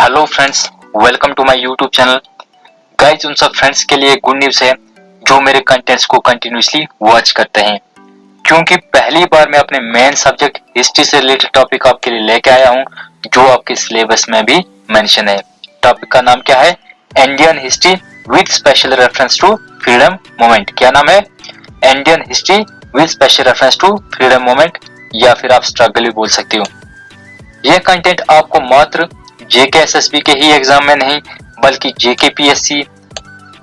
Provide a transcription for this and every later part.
Hello friends, welcome to my YouTube channel. Guys, उन सब friends के लिए गुड न्यूज़ है जो मेरे कंटेंट्स को कंटिन्यूसली वॉच करते हैं, क्योंकि पहली बार मैं अपने मेन सब्जेक्ट हिस्ट्री से रिलेटेड टॉपिक आपके लिए लेके आया हूं जो आपके सिलेबस में भी मेंशन है। टॉपिक का नाम क्या है? Indian history with special reference to freedom movement. क्या नाम है? Indian history with special reference to freedom movement, या फिर आप स्ट्रगल भी बोल सकते हो। यह कंटेंट आपको मात्र जेके एसएसबी के ही एग्जाम में नहीं, बल्कि जेके पीएससी,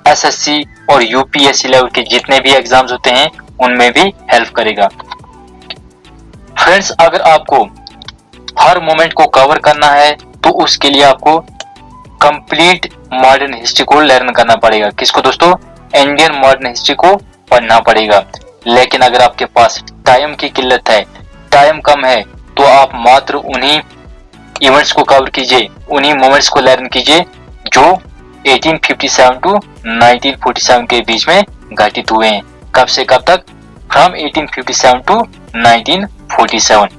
एसएससी और यूपीएससी लेवल के जितने भी एग्जाम्स होते हैं उनमें भी हेल्प करेगा। फ्रेंड्स, अगर आपको हर मोमेंट को कवर करना है तो उसके लिए आपको कंप्लीट मॉडर्न हिस्ट्री को लर्न करना पड़ेगा। किसको दोस्तों? इंडियन मॉडर्न हिस्ट्री को पढ़ना पड़ेगा। लेकिन अगर आपके पास टाइम की किल्लत है, टाइम कम है, तो आप मात्र उन्हीं इवेंट्स को कवर कीजिए, उन्हीं मोमेंट्स को लर्न कीजिए जो 1857 टू 1947 के बीच में घटित हुए हैं। कब से कब तक? From 1857 to 1947।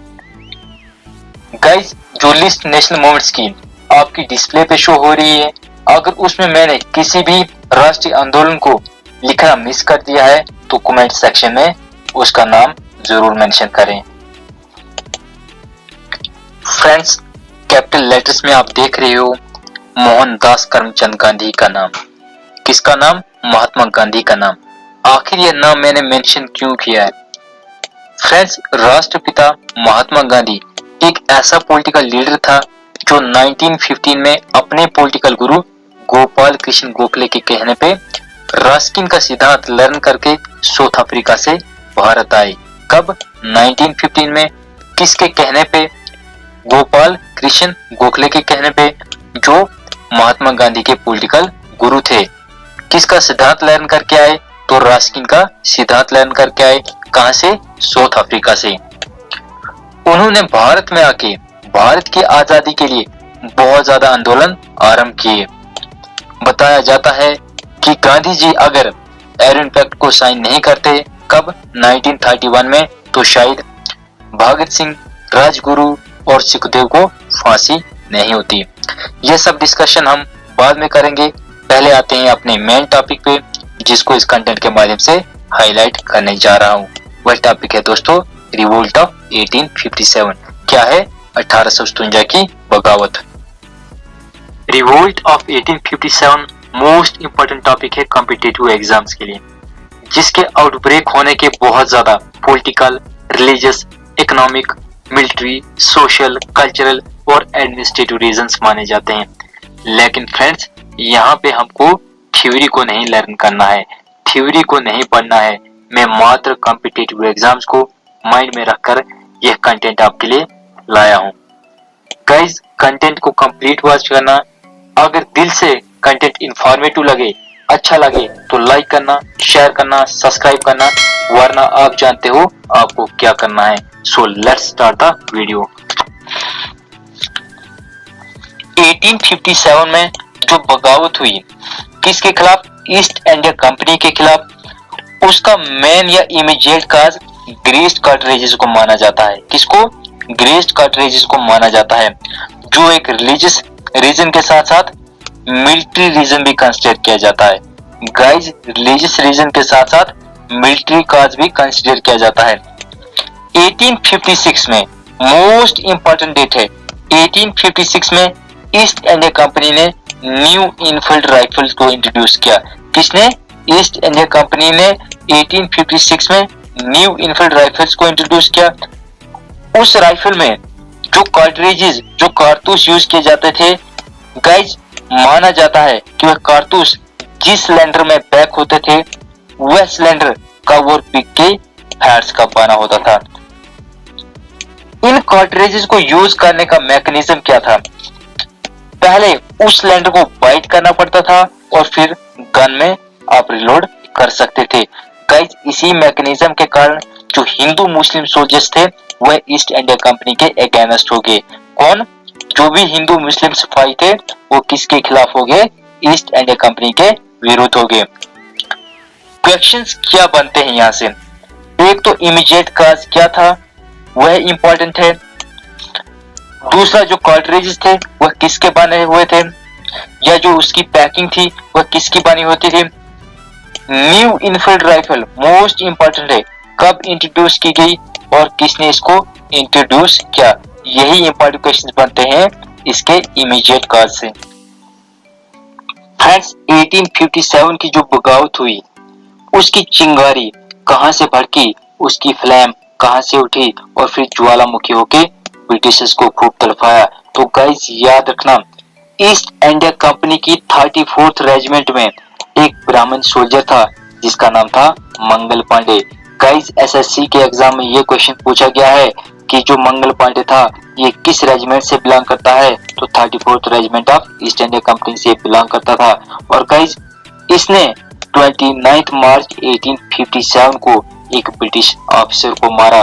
गाइस, जो लिस्ट नेशनल मोमेंट्स की आपकी डिस्प्ले पे शो हो रही है, अगर उसमें मैंने किसी भी राष्ट्रीय आंदोलन को लिखना मिस कर दिया है तो कमेंट सेक्शन में उसका नाम जरूर मेंशन करें। फ्रेंड्स, कैपिटल लेटर्स में आप देख रहे हो मोहनदास करमचंद गांधी का नाम। किसका नाम? महात्मा गांधी का नाम। आखिर यह नाम मैंने मेंशन क्यों किया है? फ्रेंड्स, राष्ट्रपिता महात्मा गांधी एक ऐसा पॉलिटिकल लीडर था जो 1915 में अपने पॉलिटिकल गुरु गोपाल कृष्ण गोखले के कहने पे रस्किन का सिद्धांत लर्न करके साउथ अफ्रीका से भारत आए। कब? 1915 में। किसके कहने पे? गोपाल कृष्ण गोखले के कहने पे, जो महात्मा गांधी के पॉलिटिकल गुरु थे। किसका सिद्धांत लर्न करके आए? तो रस्किन का सिद्धांत लर्न करके आए। कहां से? साउथ अफ्रीका से। उन्होंने भारत में आके भारत की आजादी के लिए बहुत ज्यादा आंदोलन आरंभ किए। बताया जाता है कि गांधी जी अगर एरन पैक्ट को साइन नहीं करते, कब? 1931 में, तो शायद भगत सिंह, राजगुरु और सुखदेव को फांसी नहीं होती। यह सब डिस्कशन हम बाद में करेंगे। पहले आते हैं अपने मेन टॉपिक पे, जिसको इस कंटेंट के माध्यम से हाईलाइट करने जा रहा हूँ। वह टॉपिक है दोस्तों रिवोल्ट ऑफ 1857। क्या है? 1857 की बगावत। Revolt of 1857 most important topic है कॉम्पिटिटिव एग्जाम्स के लिए, जिसके आउटब्रेक होने के बहुत ज्यादा political, religious, economic, military, social, cultural और एडमिनिस्ट्रेटिव रीजंस माने जाते हैं। लेकिन फ्रेंड्स, यहाँ पे हमको थ्योरी को नहीं लर्न करना है, थ्योरी को नहीं पढ़ना है। मैं मात्र कॉम्पिटिटिव एग्जाम्स को माइंड में रखकर यह कंटेंट आपके लिए लाया हूँ। गाइस, कंटेंट को कंप्लीट वॉच करना। अगर दिल से कंटेंट इंफॉर्मेटिव लगे, अच्छा लगे, तो लाइक करना, शेयर करना, सब्सक्राइब करना, वरना आप जानते हो आपको क्या करना है। So let's start the video. 1857 में जो बगावत हुई, किसके खिलाफ? ईस्ट इंडिया कंपनी के खिलाफ। उसका मेन या इमीडिएट काज ग्रेस्ट कार्टरेजेस को माना जाता है। किसको? ग्रेस्ट कार्टरेजेस को माना जाता है, जो एक रिलीजियस रीजन के साथ साथ मिलिट्री रीजन भी कंसिडर किया जाता है। गाइस, रिलीजियस रीजन के साथ साथ मिलिट्री काज भी कंसिडर किया जाता है। 1856 में मोस्ट इंपोर्टेंट डेट है। 1856 में ईस्ट इंडिया कंपनी ने न्यू इनफील्ड राइफल्स को इंट्रोड्यूस किया। किसने? ईस्ट इंडिया कंपनी ने 1856 में न्यू इनफील्ड राइफल्स को इंट्रोड्यूस किया। उस राइफल में जो कार्ट्रिजेस, जो कारतूस यूज किए जाते थे, गाइज माना जाता है कि वह कारतूस जिस सिलेंडर में पैक होते थे, वह सिलेंडर का वो पिक के फैट्स का बना होता था। इन कार्ट्रिजेस को यूज करने का मैकेनिज्म क्या था? पहले उस सिलेंडर को बाइट करना पड़ता था और फिर गन में आप रिलोड कर सकते थे। गाइस, इसी मैकेनिज्म के कारण जो हिंदू मुस्लिम सोल्जर्स थे वह ईस्ट इंडिया कंपनी के अगेंस्ट हो गए। कौन? जो भी हिंदू मुस्लिम सिपाही थे वो किसके खिलाफ हो गए? ईस्ट इंडिया कंपनी के विरुद्ध हो गए। क्वेश्चंस क्या बनते हैं यहाँ से? एक तो इमीडिएट काज क्या था, वह इंपॉर्टेंट है। दूसरा जो कार्ट्रिजेस थे वह किसके बने हुए थे, या जो उसकी पैकिंग थी वह किसकी बनी होती थी। New Enfield rifle most important है, कब इंट्रोड्यूस की गई और किसने इसको इंट्रोड्यूस किया, यही इंपॉर्टेंट क्वेश्चंस बनते हैं इसके इमीडिएट कॉज से। फ्रेंड्स 1857 की जो बगावत हुई उसकी चिंगारी कहां से भड़की, उसकी फ्लेम कहां से उठी और फिर ज्वालामुखी होके ब्रिटिशर्स को खूब तड़पाया। तो गाइस याद रखना, ईस्ट इंडिया कंपनी की 34th रेजिमेंट में एक ब्राह्मण सोल्जर था जिसका नाम था मंगल पांडे। गाइस एसएससी के एग्जाम में ये क्वेश्चन पूछा गया है कि जो मंगल पांडे था ये किस रेजिमेंट से बिलोंग करता है, तो 34th regiment of east India company से बिलोंग करता था। और गाइस इसने 29 मार्च 1857 को एक ब्रिटिश ऑफिसर को मारा,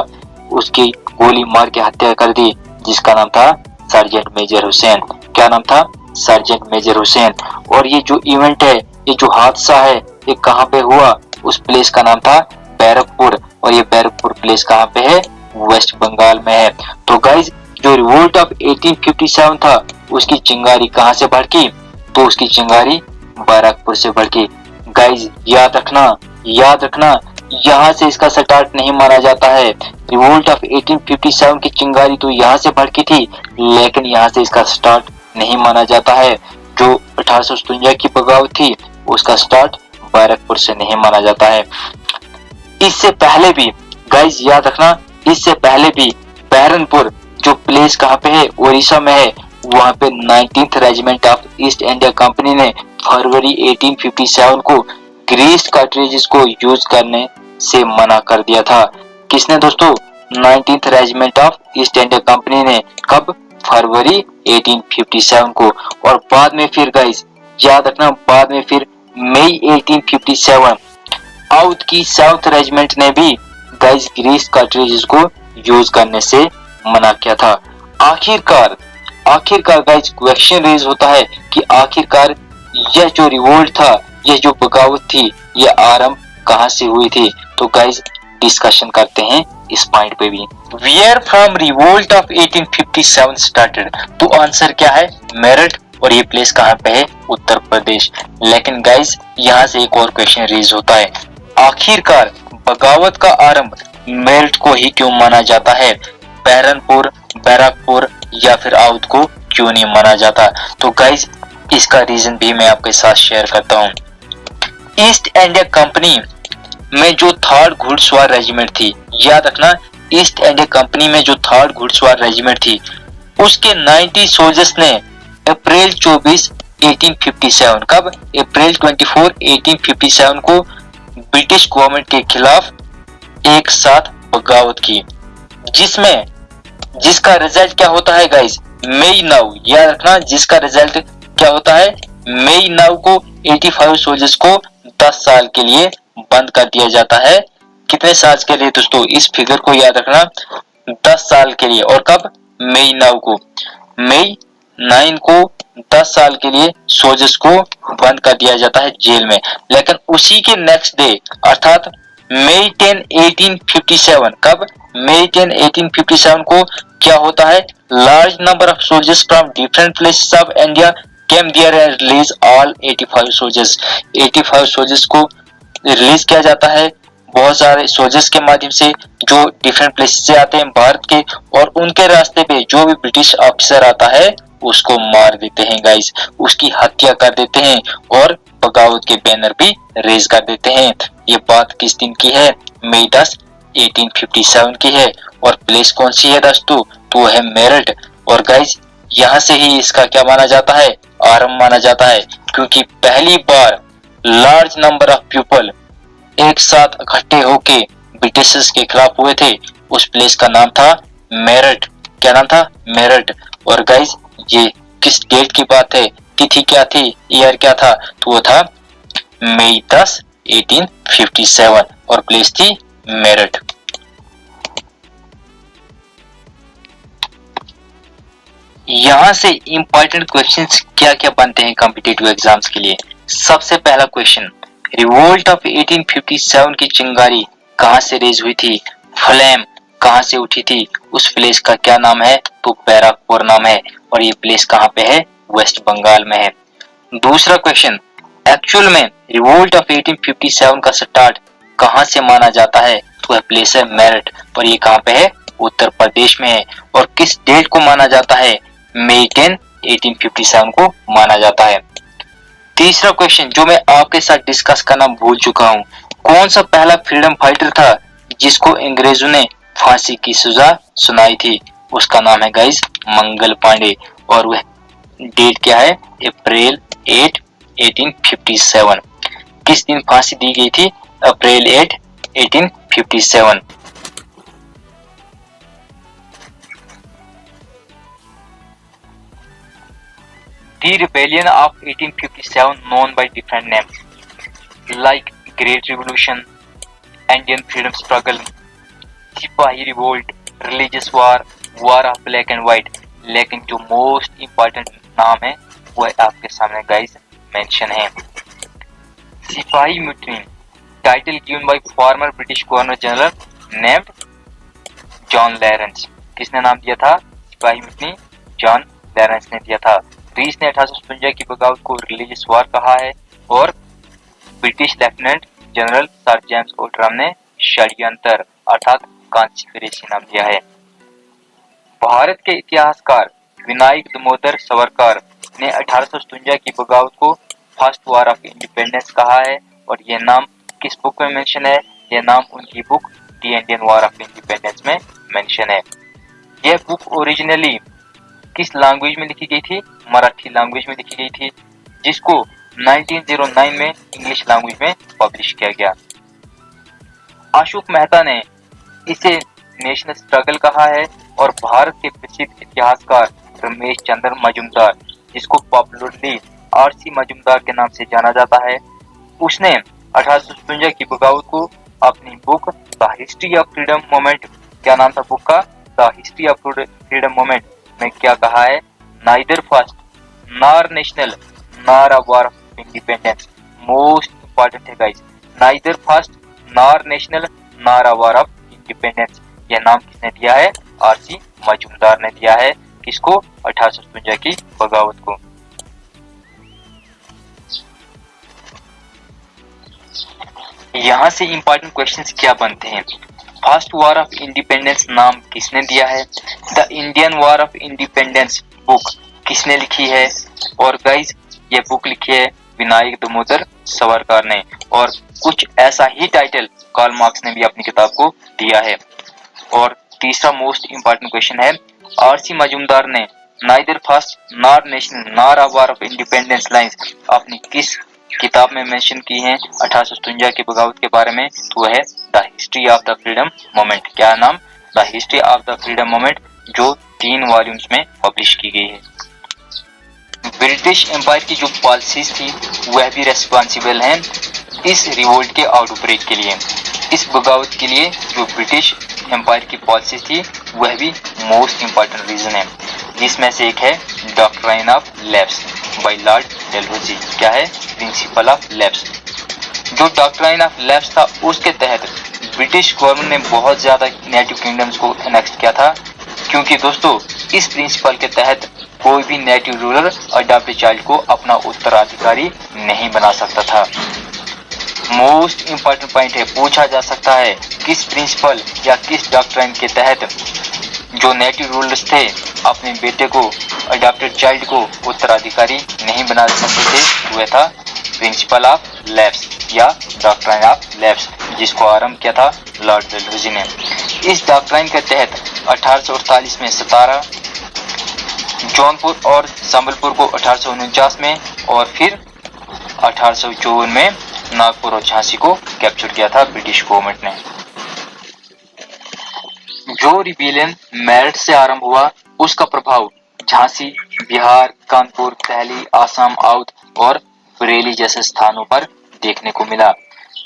उसकी गोली मार के हत्या कर दी, जिसका नाम था सर्जेंट मेजर हुसैन। क्या नाम था? Sergeant major Hussain. और ये जो इवेंट है, ये जो हादसा है, ये कहाँ पे हुआ? उस प्लेस का नाम था बैरकपुर, और ये बैरकपुर प्लेस कहाँ पे है? वेस्ट बंगाल में है। तो गाइज जो रिवोल्ट ऑफ 1857 था उसकी चिंगारी कहाँ से भड़की? तो उसकी चिंगारी बैरकपुर से भड़की। गाइज याद रखना यहाँ से इसका स्टार्ट नहीं माना जाता है। रिवोल्ट ऑफ 1857 की चिंगारी तो यहाँ से भड़की थी, लेकिन यहाँ से इसका स्टार्ट नहीं माना जाता है। जो 1857 की बगावत थी उसका स्टार्ट बैरकपुर से नहीं माना जाता है। इससे पहले भी गाइज याद रखना, इससे पहले भी बहरनपुर जो प्लेस कहाँ पे है? उड़ीसा में है। वहाँ पे 19th regiment of east India company ने फरवरी 1857 को ग्रीस्ड कार्ट्रिजेस को यूज करने से मना कर दिया था। किसने दोस्तों? 19th regiment of east India company ने। कब? फरवरी 1857 को। और बाद में फिर गाइज याद रखना, बाद में फिर मई 1857 आउट की साउथ रेजिमेंट ने भी गाइज ग्रीस्ड कार्ट्रिजेस को यूज करने से मना किया था। आखिरकार गाइज क्वेश्चन रेज होता है कि आखिरकार यह जो रिवोल्ट था, यह जो बगावत थी, यह आरंभ कहां से हुई थी? तो गाइज डिस्कशन करते हैं इस पॉइंट पे भी। Where from revolt of 1857 started? तो आंसर क्या है? मेरठ। और ये प्लेस कहां पे है? उत्तर प्रदेश। लेकिन गाइज यहाँ से एक और क्वेश्चन रेज होता है, आखिरकार बगावत का आरंभ मेरठ को ही क्यों माना जाता है? बहरनपुर, बैरकपुर या फिर आउध को क्यों नहीं माना जाता? तो गाइज इसका रीजन भी मैं आपके साथ शेयर करता हूँ। ईस्ट इंडिया कंपनी में जो 3rd घुड़सवार रेजिमेंट थी, याद रखना, ईस्ट इंडिया कंपनी में जो 3rd घुड़सवार रेजिमेंट थी उसके 90 सोल्जर्स ने अप्रैल 24 1857 कब? अप्रैल 24 1857 को ब्रिटिश गवर्नमेंट के खिलाफ एक साथ बगावत की, जिसका रिजल्ट क्या होता है गाइस? मई 9, याद रखना, जिसका रिजल्ट क्या होता है? मई 9 को 85 सोल्जर्स को 10 साल के लिए बंद कर दिया जाता है। कितने साल के लिए दोस्तों? इस फिगर को याद रखना, 10 साल के लिए। और कब? मई 9 को। मई 9 को 10 साल के लिए सोल्जर्स को बंद कर दिया जाता है जेल में। लेकिन उसी के नेक्स्ट डे अर्थात मई 10 1857 कब? मई 10 1857 को क्या होता है? Large number of soldiers from different places of India came there and release all 85 soldiers. 85 soldiers को रिलीज किया जाता है बहुत सारे सोल्जर्स के माध्यम से जो डिफरेंट प्लेसेस से आते हैं भारत के, और उनके रास्ते पे जो भी ब्रिटिश ऑफिसर आता है उसको मार देते हैं गाइस, उसकी हत्या कर देते हैं और बगावत के बैनर भी रेज कर देते हैं। ये बात किस दिन की है? मई 10 1857 की है। और प्लेस कौन सी है दोस्तों? तो वो है मेरठ। और गाइस यहाँ से ही इसका क्या माना जाता है? आरंभ माना जाता है, क्योंकि पहली बार लार्ज नंबर ऑफ पीपल एक साथ इकट्ठे होके ब्रिटिशर्स के खिलाफ हुए थे। उस प्लेस का नाम था मेरठ। क्या नाम था? मेरठ। और गाइस ये किस डेट की बात है? तिथि क्या थी? ईयर क्या था? तो वो था मई 10 1857 और प्लेस थी मेरठ। यहाँ से इंपॉर्टेंट क्वेश्चंस क्या क्या बनते हैं कॉम्पिटिटिव एग्जाम्स के लिए। सबसे पहला क्वेश्चन, रिवोल्ट ऑफ 1857 की चिंगारी कहां से रेज हुई थी? फ्लेम कहाँ से उठी थी, उस प्लेस का क्या नाम है, तो बैराकपुर नाम है, और ये प्लेस कहाँ पे है, वेस्ट बंगाल में है। दूसरा क्वेश्चन, एक्चुअल में रिवोल्ट ऑफ 1857 का स्टार्ट कहाँ से माना जाता है, तो प्लेस है मेरठ, और ये कहाँ पे है, उत्तर प्रदेश में है। और किस डेट को माना जाता है, मई 10 1857 को माना जाता है। तीसरा क्वेश्चन जो मैं आपके साथ डिस्कस करना भूल चुका हूँ, कौन सा पहला फ्रीडम फाइटर था जिसको अंग्रेजों ने फांसी की सजा सुनाई थी, उसका नाम है गाइस मंगल पांडे, और वह डेट क्या है, अप्रैल 8 1857। किस दिन फांसी दी गई थी, अप्रैल 8 1857। The rebellion of 1857 known by different names like Great Revolution, Indian Freedom Struggle, Sipahi Revolt, Religious War, War of Black and White, लेकिन जो मोस्ट इम्पोर्टेंट नाम है वह आपके सामने गाइस मेंशन है। सिपाही mutiny, title given by farmer British governor general named John Lawrence. किसने नाम दिया था, सिपाही म्यूटनी जॉन लॉरेंस ने दिया था। ग्रीस ने 1857 की बगावत को रिलीजियस वार कहा है, और British lieutenant general sir James Outram ने षड्यंत्र अर्थात कॉन्स्पिरेसी नाम दिया है। भारत के इतिहासकार विनायक दामोदर सावरकर ने 1857 की बगावत को फर्स्ट वॉर ऑफ इंडिपेंडेंस कहा है, और यह नाम किस बुक में मेंशन है, यह नाम उनकी book the Indian war of independence में मेंशन है। यह बुक ओरिजिनली किस लैंग्वेज में लिखी गई थी, मराठी लैंग्वेज में लिखी गई थी, जिसको 1909 में इंग्लिश लैंग्वेज में पब्लिश किया गया। अशोक मेहता ने इसे नेशनल स्ट्रगल कहा है, और भारत के प्रसिद्ध इतिहासकार रमेश चंद्र मजुमदार, जिसको पॉपुलरली आरसी मजुमदार के नाम से जाना जाता है, उसने 1857 की बगावत को अपनी book the history of freedom movement, क्या नाम था बुक का, the history of freedom movement में क्या कहा है, neither first nor national nor a war of independence. Most important है guys, neither first nor national nor a war of independence. यह नाम किसने दिया है, आरसी मजुमदार ने दिया है। किसको, 1857 की बगावत को। यहाँ से इंपॉर्टेंट क्वेश्चंस क्या बनते हैं, फर्स्ट वॉर ऑफ इंडिपेंडेंस नाम किसने दिया है, the Indian war of independence book किसने लिखी है, और गाइज ये बुक लिखी है विनायक दामोदर सावरकर ने, और कुछ ऐसा ही टाइटल कार्ल मार्क्स ने भी अपनी किताब को दिया है। और तीसरा मोस्ट इंपॉर्टेंट क्वेश्चन है, आरसी मजुमदार ने neither first nor national nor a war of independence lines अपनी किस किताब में मेंशन की हैं 1857 की बगावत के बारे में, तो वह है the history of the freedom movement. क्या नाम, the history of the freedom movement, जो 3 वॉल्यूम्स में पब्लिश की गई है। ब्रिटिश एम्पायर की जो पॉलिसीज थी वह भी रेस्पॉन्सिबल हैं इस रिवोल्ट के आउटब्रेक के लिए। इस बगावत के लिए जो ब्रिटिश एम्पायर की पॉलिसी थी वह भी मोस्ट इंपॉर्टेंट रीजन है, जिसमें से एक है doctrine of lapse by Lord Dalhousie. क्या है, प्रिंसिपल ऑफ लैप्स। जो डॉक्ट्राइन ऑफ लैप्स था उसके तहत ब्रिटिश गवर्नमेंट ने बहुत ज्यादा नेटिव किंगडम्स को एनेक्स किया था, क्योंकि दोस्तों इस प्रिंसिपल के तहत कोई भी नेटिव रूलर अडॉप्टेड चाइल्ड को अपना उत्तराधिकारी नहीं बना सकता था। मोस्ट इंपॉर्टेंट पॉइंट है, पूछा जा सकता है किस प्रिंसिपल या किस डॉक्ट्राइन के तहत जो नेटिव रूलर्स थे अपने बेटे को अडॉप्टेड चाइल्ड को उत्तराधिकारी नहीं बना सकते थे, वह था प्रिंसिपल ऑफ लैप्स या डॉक्ट्राइन ऑफ लैप्स, जिसको आरंभ किया था लॉर्ड डलहौजी ने। इस डॉक्ट्राइन के तहत 1848 में सतारा, जौनपुर और संबलपुर को 1849 में, और फिर 1854 में नागपुर और झांसी को कैप्चर किया था ब्रिटिश गवर्नमेंट ने। जो रिबेलियन मेरठ से आरंभ हुआ उसका प्रभाव झांसी, बिहार, कानपुर, दिल्ली, आसाम, अवध और बरेली जैसे स्थानों पर देखने को मिला।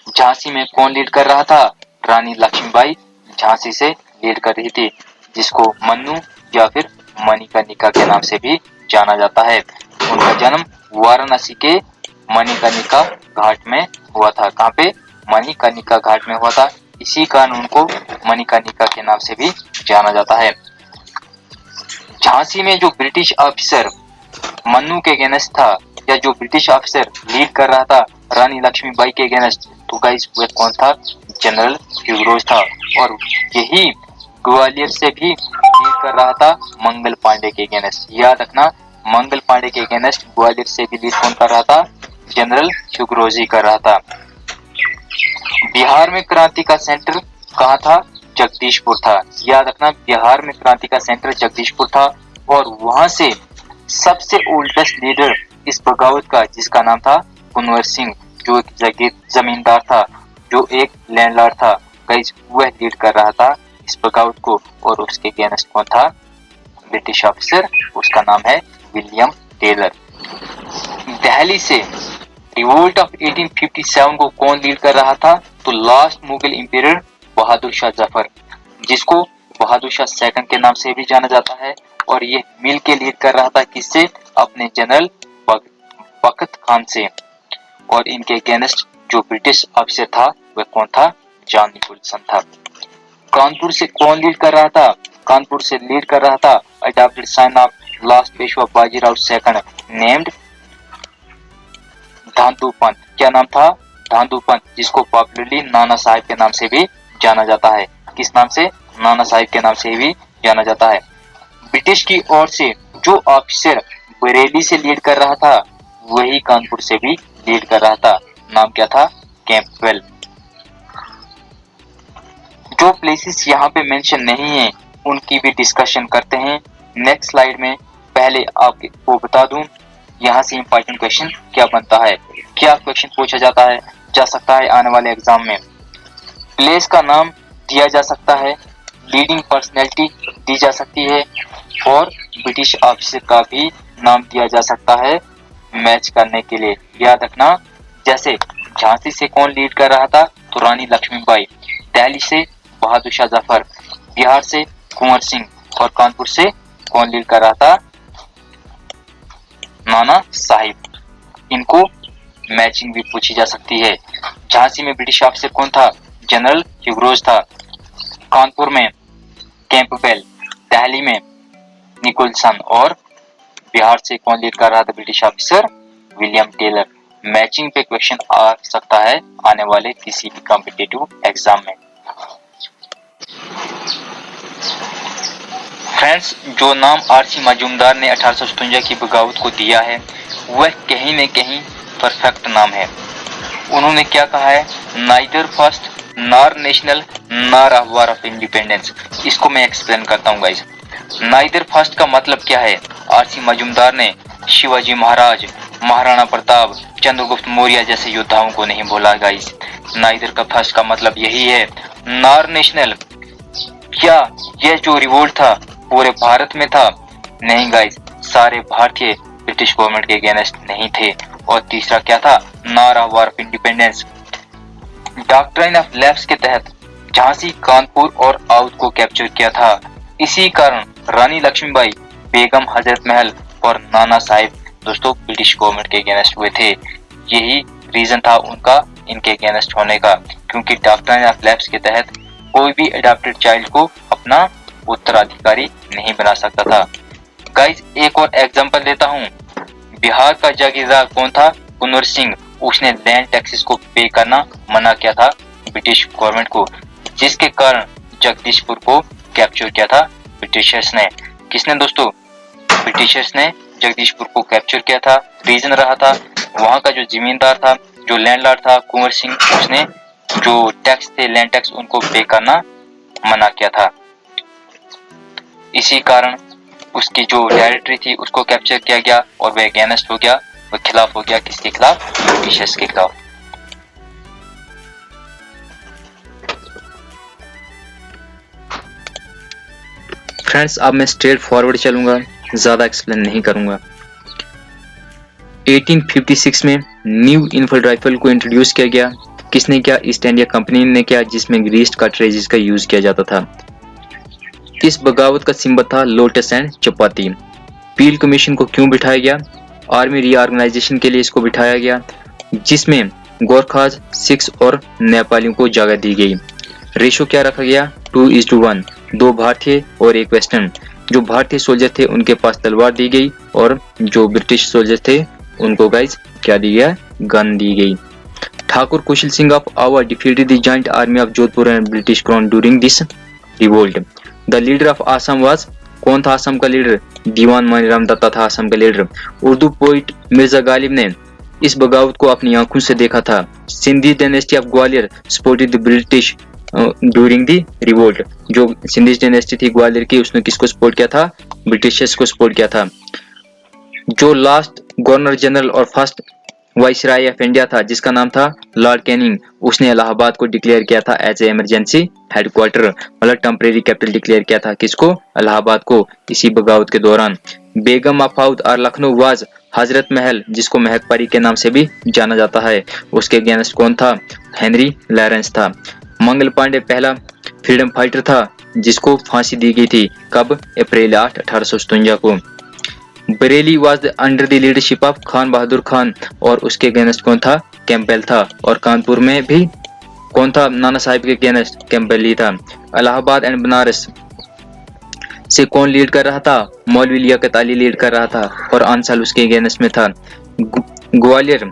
झांसी में कौन लीड कर रहा था, रानी लक्ष्मीबाई झांसी से लीड कर रही थी, जिसको मन्नू या फिर मणिकर्णिका के नाम से भी जाना जाता है। उनका जन्म वाराणसी के मणिकर्णिका घाट में हुआ था। कहाँ पे, मणिकर्णिका घाट में हुआ था। इसी कारण उनको मणिकर्णिका के नाम से भी जाना जाता है। झांसी में जो ब्रिटिश ऑफिसर मन्नू के अगेंस्ट था, या जो ब्रिटिश ऑफिसर लीड कर रहा था रानी लक्ष्मीबाई के अगेंस्ट, तो गाइस वह कौन था? जनरल ह्यूग्रोज था। और यही ग्वालियर से भी लीड कर रहा था मंगल पांडे के अगेंस्ट। याद रखना, मंगल पांडे के अगेंस्ट ग्वालियर से भी लीड कौन कर रहा था? जनरल ह्यूग्रोज ही कर रहा था। बिहार में क्रांति का सेंटर कहाँ था? जगदीशपुर था। याद रखना, बिहार में क्रांति का सेंटर जगदीशपुर था। और वहां से सबसे ओल्डेस्ट लीडर इस बगावत का, जिसका नाम था कुंवर सिंह, जो एक जमींदार था, जो एक लैंडलॉर्ड था, गाइस वह लीड कर रहा था इस बगावत को। और उसके अगेंस्ट कौन था? ब्रिटिश ऑफिसर, उसका नाम है विलियम टेलर। दिल्ली से रिवोल्ट ऑफ 1857 को कौन लीड कर रहा था? तो लास्ट मुगल इंपीरियर बहादुर शाह जफर, जिसको बहादुर शाह सेकंड के नाम से भी जाना जाता है। और ये मिल के लीड कर रहा था किससे? अपने जनरल बखत खान से। और इनके अगेंस्ट जो ब्रिटिश ऑफिसर था वह कौन था? जॉन निकोलसन था। कानपुर से कौन लीड कर रहा था? कानपुर से लीड कर रहा था adopted son of last Peshwa Bajirao second named Dhondu Pant. क्या नाम था? धांधु पंत, जिसको पॉपुलरली नाना साहिब के नाम से भी जाना जाता है। किस नाम से? नाना साहिब के नाम से भी जाना जाता है। ब्रिटिश की ओर से जो ऑफिसर बरेली से लीड कर रहा था वही कानपुर से भी लीड कर रहा था। नाम क्या था? कैंपबेल। जो प्लेसेस यहाँ पे मेंशन नहीं है उनकी भी डिस्कशन करते हैं नेक्स्ट स्लाइड में। पहले आपको बता दूं यहाँ से इंपॉर्टेंट क्वेश्चन क्या बनता है, क्या क्वेश्चन पूछा जा सकता है आने वाले एग्जाम में। प्लेस का नाम दिया जा सकता है, लीडिंग पर्सनैलिटी दी जा सकती है, और ब्रिटिश ऑफिसर का भी नाम दिया जा सकता है मैच करने के लिए। याद रखना, जैसे झांसी से कौन लीड कर रहा था? तो रानी लक्ष्मीबाई। दिल्ली से बहादुर शाह जफर, बिहार से कुंवर सिंह, और कानपुर से कौन लीड कर रहा था? नाना साहिब। इनको मैचिंग भी पूछी जा सकती है। झांसी में ब्रिटिश ऑफिसर कौन था? जनरल ह्यूग्रोज था। कानपुर में कैंपबेल, दिल्ली में निकोलसन, और बिहार से कौन लीड कर रहा था British officer? William Taylor. Matching पे क्वेश्चन आ सकता है आने वाले किसी भी कॉम्पिटिटिव एग्जाम में। फ्रेंड्स, जो नाम आरसी मजूमदार ने 1857 की बगावत को दिया है वह कहीं न कहीं परफेक्ट नाम है। उन्होंने क्या कहा है? Neither first nor national nor a war of independence. इसको मैं एक्सप्लेन करता हूँ गाइस। नाइदर फर्स्ट का मतलब क्या है? आरसी मजूमदार ने शिवाजी महाराज, महाराणा प्रताप, चंद्रगुप्त मौर्य जैसे योद्धाओं को नहीं बोला गाइस। नाइदर का फर्स्ट का मतलब यही है। नॉर नेशनल, क्या यह जो रिवोल्ट था पूरे भारत में था? नहीं गाइस, सारे भारतीय ब्रिटिश गवर्नमेंट के अगेंस्ट नहीं थे। और तीसरा क्या था? Nor a war of independence. Doctrine of lapse के तहत झांसी, कानपुर और आउध को कैप्चर किया था। इसी कारण रानी लक्ष्मीबाई, बेगम हजरत महल और नाना साहिब दोस्तों ब्रिटिश गवर्नमेंट के अगेंस्ट हुए थे। यही रीजन था उनका इनके अगेंस्ट होने का, क्योंकि डॉक्ट्राइन ऑफ लैप्स के तहत कोई भी अडॉप्टेड चाइल्ड को अपना उत्तराधिकारी नहीं बना सकता था। गाइस, एक और एग्जांपल देता हूँ। बिहार का जागीरदार कौन था? कुंवर सिंह। उसने लैंड टैक्सेस को पे करना मना किया था ब्रिटिश गवर्नमेंट को, जिसके कारण जगदीशपुर को कैप्चर किया था ब्रिटिशर्स ने। किसने दोस्तों? ब्रिटिशर्स ने जगदीशपुर को कैप्चर किया था। रीजन रहा था वहां का जो जमींदार था, जो लैंडलॉर्ड था कुंवर सिंह, उसने जो टैक्स थे, लैंड टैक्स, उनको पे करना मना किया था। इसी कारण उसकी जो टेरिटरी थी उसको कैप्चर किया गया और वह अगेंस्ट हो गया, वह खिलाफ हो गया। किसके खिलाफ? ब्रिटिशर्स के खिलाफ। फ्रेंड्स, अब मैं स्ट्रेट फॉरवर्ड चलूंगा, ज्यादा एक्सप्लेन नहीं करूंगा। 1856 में न्यू इनफिल्ड राइफल को इंट्रोड्यूस किया गया। किसने किया? ईस्ट इंडिया कंपनी ने किया, जिसमें ग्रीस्ड कार्ट्रिजेस का यूज किया जाता था। इस बगावत का सिंबल था lotus and chapati. Peel commission को क्यों बिठाया गया? आर्मी रीऑर्गेनाइजेशन के लिए इसको बिठाया गया, जिसमें गोरखाज, सिख्स और नेपालियों को जगह दी गई। रेशो क्या रखा गया 2:1, 2 भारतीय और 1 वेस्टर्न। जो भारतीय सोल्जर थे उनके पास तलवार दी गई और जो ब्रिटिश सोल्जर थे उनको गाइस क्या दी गया, गन दी गई। Thakur Kushal Singh of Auwa defeated the joint army of Jodhpur and British crown during this revolt. The leader of Assam was, कौन था आसाम का लीडर, दीवान मनीराम दत्ता था आसाम का लीडर। उर्दू पोइट मिर्जा गालिब ने इस बगावत को अपनी आंखों से देखा था। Sindhi dynasty of Gwalior supported the British during the revolt. जो सिंधी डायनेस्टी थी ग्वालियर की उसने किसको सपोर्ट किया था, ब्रिटिशर्स को सपोर्ट किया था। जो लास्ट गवर्नर जनरल और फर्स्ट वाइसराय ऑफ इंडिया था जिसका नाम था लॉर्ड कैनिंग, उसने इलाहाबाद को डिक्लेयर किया था एज ए इमरजेंसी हेडक्वार्टर, मतलब टेम्परेरी कैपिटल डिक्लेयर किया था किसको, इलाहाबाद को, इसी बगावत के दौरान। बेगम ऑफ हाउद और लखनऊ वाज हजरत महल, जिसको महकपरी के नाम से भी जाना जाता है, उसके अगेंस्ट कौन था, हेनरी लॉरेंस था। मंगल पांडे पहला फ्रीडम फाइटर था जिसको फांसी दी गई थी, कब, अप्रैल 8, 1857 को। Bareilly was under the leadership of Khan Bahadur Khan और उसके अगेंस्ट कौन था, कैंपबेल था। और कानपुर में भी कौन था, नाना साहिब के अगेंस्ट कैंपबेल ही था। इलाहाबाद एंड बनारस से कौन लीड कर रहा था, मौलवी लियाकत अली लीड कर रहा था और आंसर उसके अगेंस्ट में था। ग्वालियर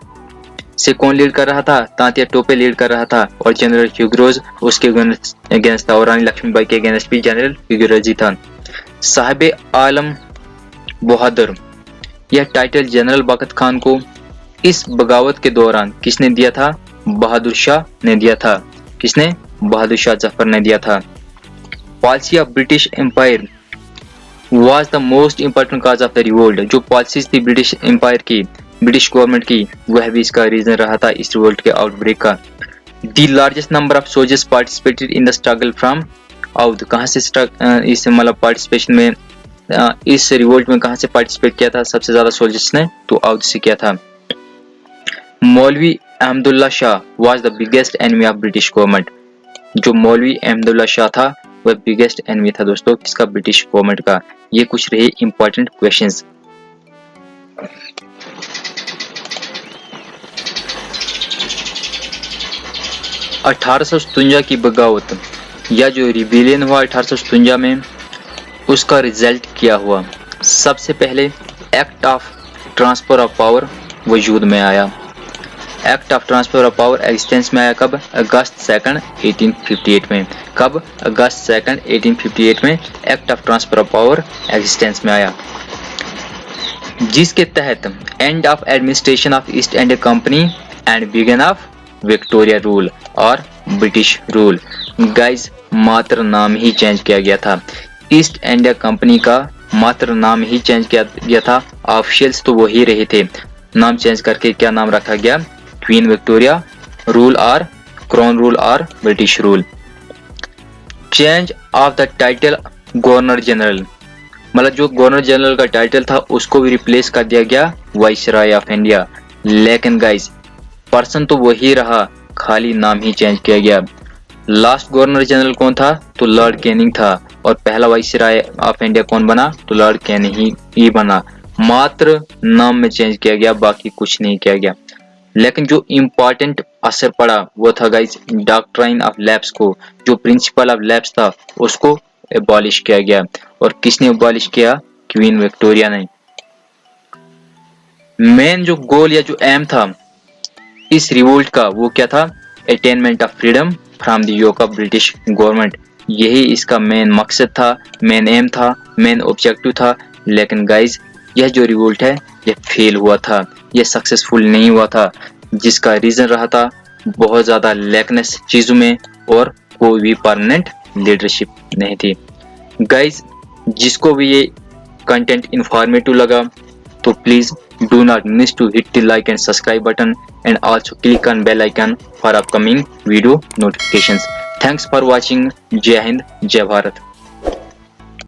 से कौन लीड कर रहा था, तांतिया टोपे लीड कर रहा था और जनरल ह्यूग्रोज उसके अगेंस्ट था और रानी लक्ष्मीबाई के अगेंस्ट भी जनरल ह्यूग्रोज ही था। साहिब आलम बहादुर, यह टाइटल जनरल बखत खान को इस बगावत के दौरान किसने दिया था, बहादुर शाह ने दिया था। किसने, बहादुर शाह जफर ने दिया था। Policy of British empire was the most important cause of the revolt. जो पॉलिसीज थी ब्रिटिश एम्पायर की, ब्रिटिश गवर्नमेंट की, वह भी इसका रीजन रहा था इस रिवोल्ट के आउटब्रेक का। The largest number of soldiers participated in the struggle from out, कहां से इस मतलब पार्टिसिपेशन में, इस रिवोल्ट में कहां से पार्टिसिपेट किया था सबसे ज्यादा सोल्जर्स ने, तो आउट से किया था। मौलवी Ahmadullah Shah was the biggest enemy of British government. जो मौलवी अहमदुल्ला शाह था वह बिगेस्ट एनिमी था दोस्तों किसका, ब्रिटिश गवर्नमेंट का। ये कुछ रहे इंपॉर्टेंट क्वेश्चंस। अठारह की बगावत या जो रिबेलियन हुआ 1857 में, उसका रिजल्ट क्या हुआ। सबसे पहले act of transfer of power वजूद में आया। Act of transfer of power existence में आया कब, अगस्त 2, 1858 में। कब, अगस्त 2, 1858 में act of transfer of power existence में आया, जिसके तहत end of administration of east India company and begin of Victoria rule और ब्रिटिश रूल। गाइस मात्र नाम ही चेंज किया गया था, ईस्ट इंडिया कंपनी का मात्र नाम ही चेंज किया गया था, ऑफिशियल्स तो वही रहे थे। नाम चेंज करके क्या नाम रखा गया, क्वीन विक्टोरिया रूल और क्राउन रूल और British rule. Change of the title governor general, मतलब जो गवर्नर जनरल का टाइटल था उसको भी रिप्लेस कर दिया गया वाइसराय ऑफ इंडिया। लेकिन गाइस पर्सन तो वही रहा, खाली नाम ही चेंज किया गया। लास्ट गवर्नर जनरल कौन था, तो लॉर्ड कैनिंग था और पहला वाइसराय ऑफ इंडिया कौन बना, तो लॉर्ड कैनिंग ही बना। मात्र नाम में चेंज किया गया, बाकी कुछ नहीं किया गया। लेकिन जो इम्पोर्टेंट असर पड़ा वो था गाइस डॉक्ट्राइन ऑफ लैप्स को, जो प्रिंसिपल ऑफ लैप्स था उसको एबॉलिश किया गया। और किसने एबॉलिश किया, क्वीन विक्टोरिया ने। मेन जो गोल या जो एम था इस रिवोल्ट का वो क्या था, attainment of freedom from the yoke of British government. यही इसका मेन मकसद था, मेन एम था, मेन ऑब्जेक्टिव था। लेकिन गाइस यह जो रिवोल्ट है यह फेल हुआ था, यह सक्सेसफुल नहीं हुआ था, जिसका रीजन रहा था बहुत ज्यादा लैकनेस चीजों में और कोई भी परमानेंट लीडरशिप नहीं थी। गाइस जिसको भी ये कंटेंट इंफॉर्मेटिव लगा तो please do not miss to hit the like and subscribe button and also click on bell icon for upcoming video notifications. Thanks for watching. Jai Hind, Jai Bharat.